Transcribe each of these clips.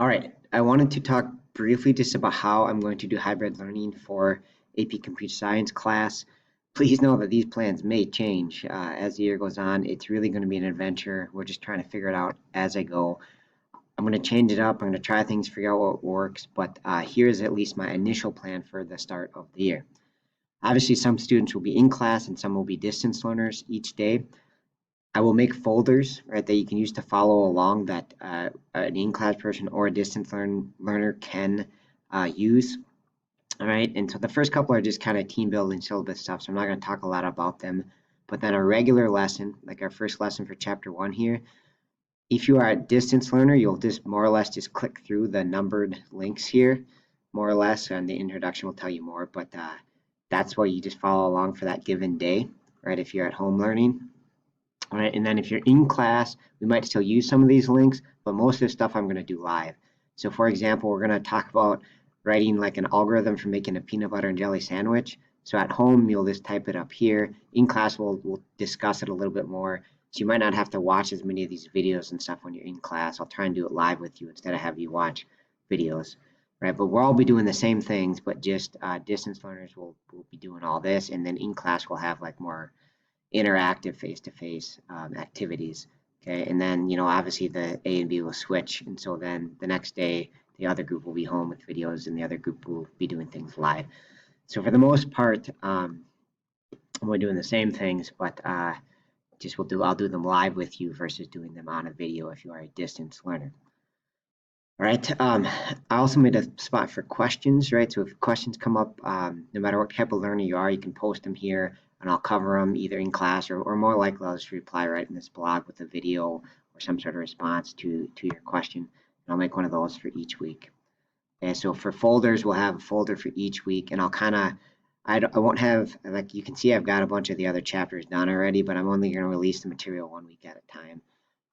All right, I wanted to talk briefly just about how I'm going to do hybrid learning for AP Computer Science class. Please know that these plans may change as the year goes on. It's really going to be an adventure. We're just trying to figure it out as I go. I'm going to change it up. I'm going to try things, figure out what works, but here's at least my initial plan for the start of the year. Obviously, some students will be in class and some will be distance learners each day. I will make folders, right, that you can use to follow along that an in-class person or a learner can use. All right, and so the first couple are just kind of team building syllabus stuff, so I'm not going to talk a lot about them. But then a regular lesson, like our first lesson for chapter 1 here, if you are a distance learner, you'll just more or less just click through the numbered links here, more or less, and the introduction will tell you more. But that's what you just follow along for that given day, right? If you're at home learning. All right, and then if you're in class, we might still use some of these links, but most of the stuff I'm going to do live. So for example, we're going to talk about writing like an algorithm for making a peanut butter and jelly sandwich. So at home, you'll just type it up here. In class, we'll discuss it a little bit more. So you might not have to watch as many of these videos and stuff when you're in class. I'll try and do it live with you instead of have you watch videos, right? But we'll all be doing the same things, but just distance learners will be doing all this. And then in class, we'll have like more interactive face-to-face activities. Okay, and then obviously the A and B will switch, and so then the next day the other group will be home with videos, and the other group will be doing things live. So for the most part, we're doing the same things, but just I'll do them live with you versus doing them on a video if you are a distance learner. All right. I also made a spot for questions, right? So if questions come up, no matter what type of learner you are, you can post them here and I'll cover them either in class or more likely I'll just reply right in this blog with a video or some sort of response to your question. And I'll make one of those for each week. Okay, so for folders, we'll have a folder for each week and I'll kind of, I won't have, like you can see, I've got a bunch of the other chapters done already, but I'm only going to release the material 1 week at a time.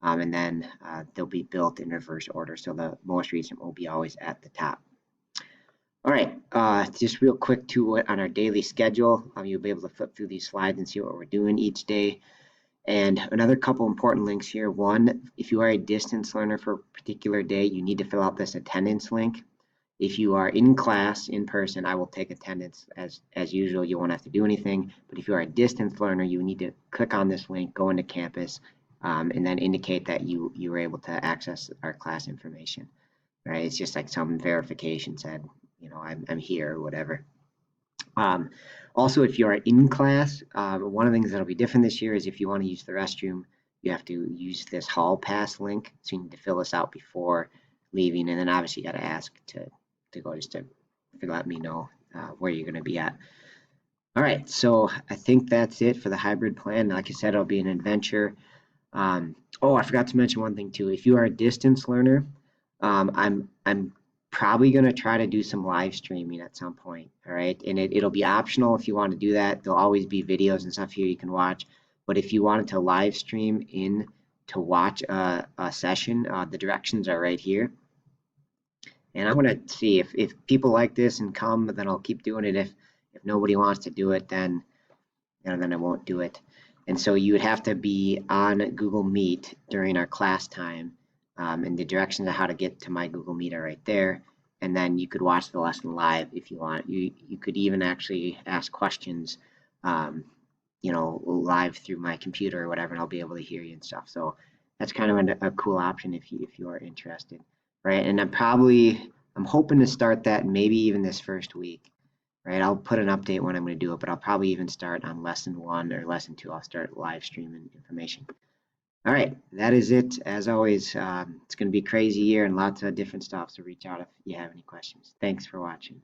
And then they'll be built in reverse order. So the most recent will be always at the top. All right, just real quick too on our daily schedule. You'll be able to flip through these slides and see what we're doing each day. And another couple important links here. One, if you are a distance learner for a particular day, you need to fill out this attendance link. If you are in class in person, I will take attendance as usual. You won't have to do anything. But if you are a distance learner, you need to click on this link, go into campus, and then indicate that you were able to access our class information. Right? It's just like some verification said, I'm here or whatever. Also, if you are in class, one of the things that'll be different this year is if you want to use the restroom, you have to use this hall pass link. So you need to fill this out before leaving, and then obviously you got to ask to go just to let me know where you're going to be at. All right, so I think that's it for the hybrid plan. Like I said, it'll be an adventure. Oh, I forgot to mention one thing too. If you are a distance learner, I'm probably going to try to do some live streaming at some point. All right, and it'll be optional if you want to do that. There'll always be videos and stuff here you can watch. But if you wanted to live stream in to watch a session, the directions are right here. And I'm going to see if people like this and come, then I'll keep doing it. If nobody wants to do it, then then I won't do it. And so you would have to be on Google Meet during our class time. And the directions of how to get to my Google Meet are right there. And then you could watch the lesson live if you want. You could even actually ask questions, live through my computer or whatever, and I'll be able to hear you and stuff. So that's kind of a cool option if you are interested, right? And I'm hoping to start that maybe even this first week. Right, I'll put an update when I'm going to do it, but I'll probably even start on lesson 1 or lesson 2. I'll start live streaming information. All right, that is it. As always, it's going to be a crazy year and lots of different stuff, so reach out if you have any questions. Thanks for watching.